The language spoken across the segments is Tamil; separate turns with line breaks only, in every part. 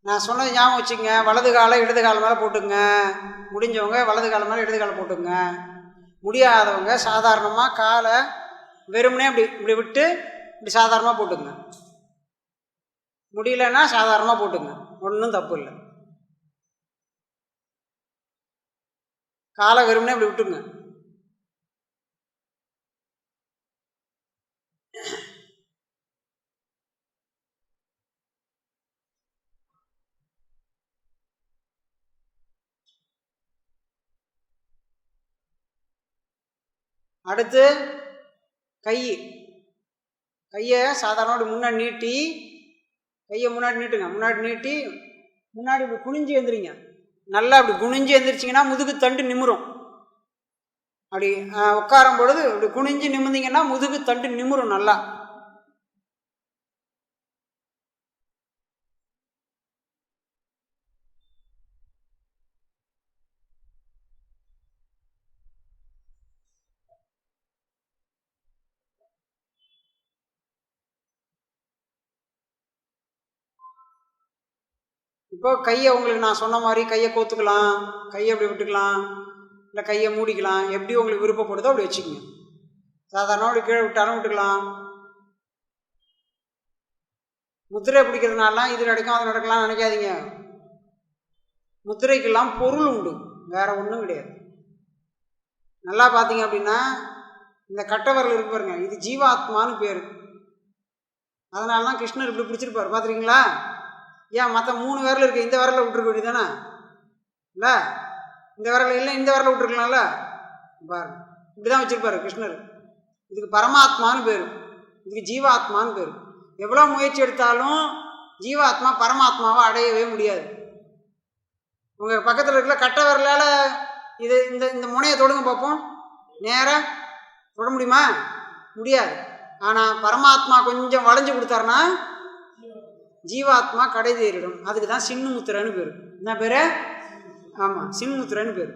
நான் சொன்னது ஞாபகம் வச்சுக்கங்க. வலது காலை இடது கால் மேலே போட்டுங்க. முடிஞ்சவங்க வலது கால் மேலே இடது காலை போட்டுங்க. முடியாதவங்க சாதாரணமாக காலை வெறுமனே இப்படி இப்படி விட்டு இப்படி சாதாரணமாக போட்டுங்க. முடியலன்னா சாதாரணமாக போட்டுங்க, ஒன்றும் தப்பு இல்லை. காலை வெறுமனே இப்படி விட்டுங்க. அடுத்து கையை சாதாரண முன்னாடி நீட்டி, கையை முன்னாடி நீட்டுங்க. முன்னாடி நீட்டி முன்னாடி இப்படி குனிஞ்சு எழுந்திரிங்க. நல்லா அப்படி குனிஞ்சு எழுந்திரிச்சிங்கன்னா முதுகு தண்டு நிமிரும். அப்படி உட்காரும் பொழுது இப்படி குனிஞ்சு நிமிர்ந்தீங்கன்னா முதுகு தண்டு நிமிரும் நல்லா. இப்போ கையை உங்களுக்கு நான் சொன்ன மாதிரி கையை கோத்துக்கலாம், கையை அப்படி விட்டுக்கலாம், இல்லை கையை மூடிக்கலாம். எப்படி உங்களுக்கு விருப்பப்படுதோ அப்படி வச்சுக்கோங்க. சாதாரணமாக அப்படி கீழே விட்டாலும் விட்டுக்கலாம். முத்திரை பிடிக்கிறதுனாலாம் இது நடக்கும் அது நடக்கலாம்னு நினைக்காதீங்க. முத்திரைக்கெல்லாம் பொருள் உண்டு, வேற ஒன்றும் கிடையாது. நல்லா பார்த்தீங்க அப்படின்னா இந்த கட்டவரல் இருக்கு பாருங்க, இது ஜீவாத்மான்னு பேர். அதனால தான் கிருஷ்ணர் இப்படி பிடிச்சிருப்பார், பார்த்துருக்கீங்களா? ஏன் மற்ற 3 விரல் இருக்குது, இந்த விரலில் விட்டுருக்க வேண்டியதானே? இல்லை இந்த விரல் இல்லை, இந்த விரலில் விட்டுருக்கலாம்ல. பாருங்க, இப்படி தான் வச்சுருப்பார் கிருஷ்ணர். இதுக்கு பரமாத்மான்னு பேர், இதுக்கு ஜீவாத்மான்னு பேர். எவ்வளோ முயற்சி எடுத்தாலும் ஜீவாத்மா பரமாத்மாவை அடையவே முடியாது. உங்கள் பக்கத்தில் இருக்கிற கட்டை விரலால் இது இந்த இந்த முனையை தொடுங்க பார்ப்போம். நேராக தொட முடியுமா? முடியாது. ஆனால் பரமாத்மா கொஞ்சம் வளைஞ்சு கொடுத்தாருன்னா ஜீவாத்மா கடை தேறிடும். அதுக்கு தான் சின்முத்திரன்னு பேர். என்ன பேர்? ஆமாம், சின்முத்திரன்னு பேர்.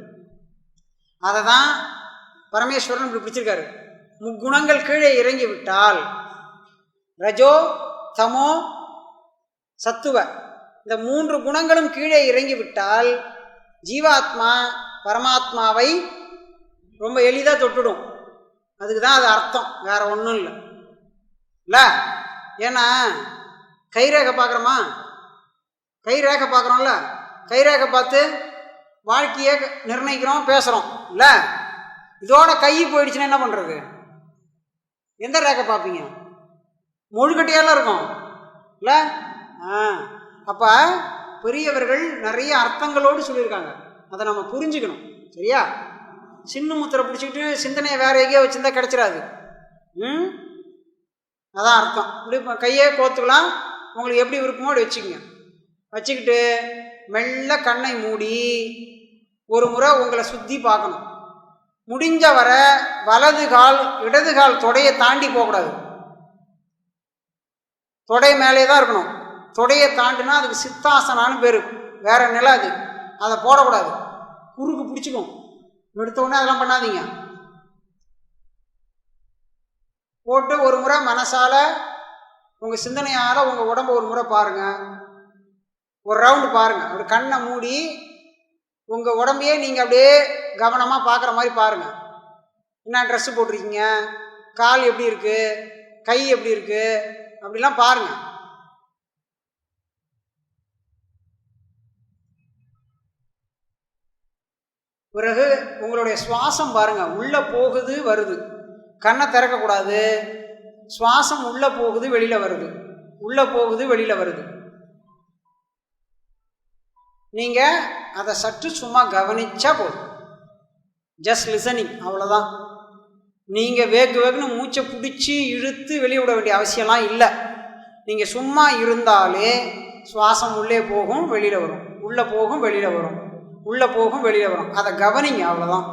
அதை தான் பரமேஸ்வரன் இப்படி பிடிச்சிருக்காரு. முக்குணங்கள் கீழே இறங்கி விட்டால், ரஜோ தமோ சத்துவ, இந்த 3 குணங்களும் கீழே இறங்கி விட்டால் ஜீவாத்மா பரமாத்மாவை ரொம்ப எளிதாக தொட்டுடும். அதுக்கு தான் அது அர்த்தம், வேற ஒன்றும் இல்லை. இல்லை, ஏன்னா கைரேகை பார்க்குறோமா? கைரேகை பார்க்குறோம்ல, கைரேகை பார்த்து வாழ்க்கையை நிர்ணயிக்கிறோம், பேசுகிறோம் இல்லை? இதோட கை போயிடுச்சுன்னா என்ன பண்ணுறது? எந்த ரேகை பார்ப்பீங்க? மொழிக்கட்டையெல்லாம் இருக்கும் இல்லை? அப்போ பெரியவர்கள் நிறைய அர்த்தங்களோடு சொல்லியிருக்காங்க, அதை நம்ம புரிஞ்சுக்கணும். சரியா? சின்ன முத்திரை பிடிச்சிக்கிட்டு சிந்தனையை வேற எங்கேயோ வச்சுருந்தா கிடச்சிடாது. அதான் அர்த்தம். இப்படி கையே கோத்துக்கலாம், உங்களுக்கு எப்படி விருப்பமோ அப்படி வச்சுக்கோங்க. வச்சுக்கிட்டு மெல்ல கண்ணை மூடி ஒரு முறை உங்களை சுற்றி பார்க்கணும். முடிஞ்ச வர வலது கால் இடது கால் தொடையை தாண்டி போகக்கூடாது, தொடை மேலே தான் இருக்கணும். தொடையை தாண்டினா அதுக்கு சித்தாசனான்னு பேர், வேற நிலை அது. அதை போடக்கூடாது, குறுக்கு பிடிச்சிக்கும். எடுத்த உடனே அதெல்லாம் பண்ணாதீங்க. போட்டு ஒரு முறை மனசால உங்கள் சிந்தனையால் உங்கள் உடம்பை ஒரு முறை பாருங்கள், ஒரு ரவுண்டு பாருங்கள். அப்படி கண்ணை மூடி உங்கள் உடம்பையே நீங்கள் அப்படியே கவனமாக பார்க்குற மாதிரி பாருங்கள். என்ன ட்ரெஸ்ஸு போட்டிருக்கீங்க, கால் எப்படி இருக்குது, கை எப்படி இருக்குது, அப்படிலாம் பாருங்கள். பிறகு உங்களுடைய சுவாசம் பாருங்கள், உள்ளே போகுது வருது. கண்ணை திறக்கக்கூடாது. சுவாசம் உள்ளே போகுது வெளியில் வருது, உள்ளே போகுது வெளியில் வருது. நீங்கள் அதை சற்று சும்மா கவனிச்சா போதும். ஜஸ்ட் லிசனிங், அவ்வளோதான். நீங்கள் வேகுன்னு மூச்சை பிடிச்சி இழுத்து வெளியே விட வேண்டிய அவசியம்லாம் இல்லை. நீங்கள் சும்மா இருந்தாலே சுவாசம் உள்ளே போகும் வெளியில் வரும், உள்ளே போகும் வெளியில் வரும், உள்ளே போகும் வெளியில் வரும். அதை கவனிங்க, அவ்வளோதான்.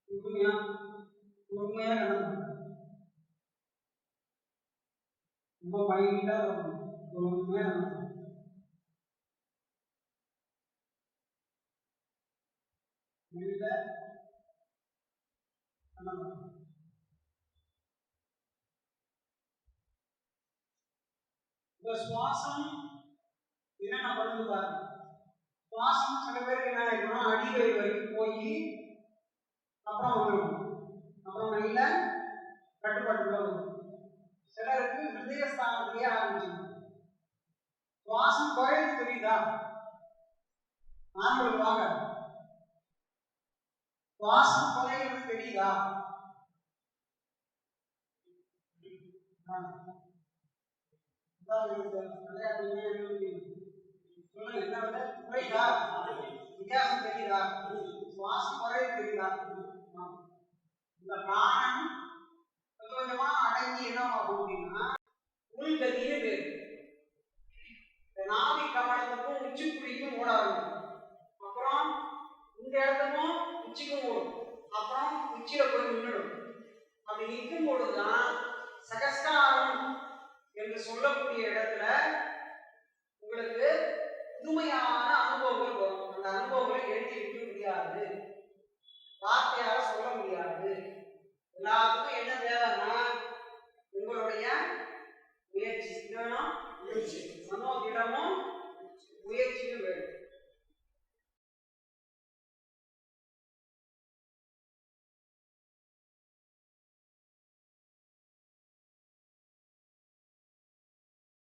பொறுமையா பொறுமையா ரொம்ப மைண்டா பொறுமையா இந்த சுவாசம் என்னென்ன பண்ணுது பாருங்க. சுவாசம் சில பேருக்கு என்ன ஆயிருக்குன்னா அடிவயிறு வரைக்கும் போய் அப்புறம் வந்துடும், அப்புறம் நல்ல கட்டுப்பாட்டுக்குள்ள வரும். சிலருக்கு ஹிருதயஸ்தானத்திலேயே ஆரம்பிச்சிடும். சுவாசம் குறையுது தெரியுதா? ஆண்கள் வாங்க, சுவாசம் குறைகிறது தெரியுதா? வித்தியாசம் தெரியுதா? சுவாசம் குறையுது தெரியுதா? இந்த பிராணம் கொஞ்சம் கொஞ்சமா அடங்கி என்ன ஆகும் அப்படின்னா உள்கதின்னு பேரு. இந்த நாவி கமலத்துக்கும் உச்சிக்குழிக்கும் ஓட ஆரம்பிக்கும். அப்புறம் இந்த இடத்துக்கும் உச்சிக்கும் ஓடும். அப்புறம் உச்சியில போய் நின்றுடும். அப்படி நிற்கும் பொழுதுதான் சகஸ்காரம் என்று சொல்லக்கூடிய இடத்துல உங்களுக்கு புதுமையான அனுபவங்கள் வரும். அந்த அனுபவம்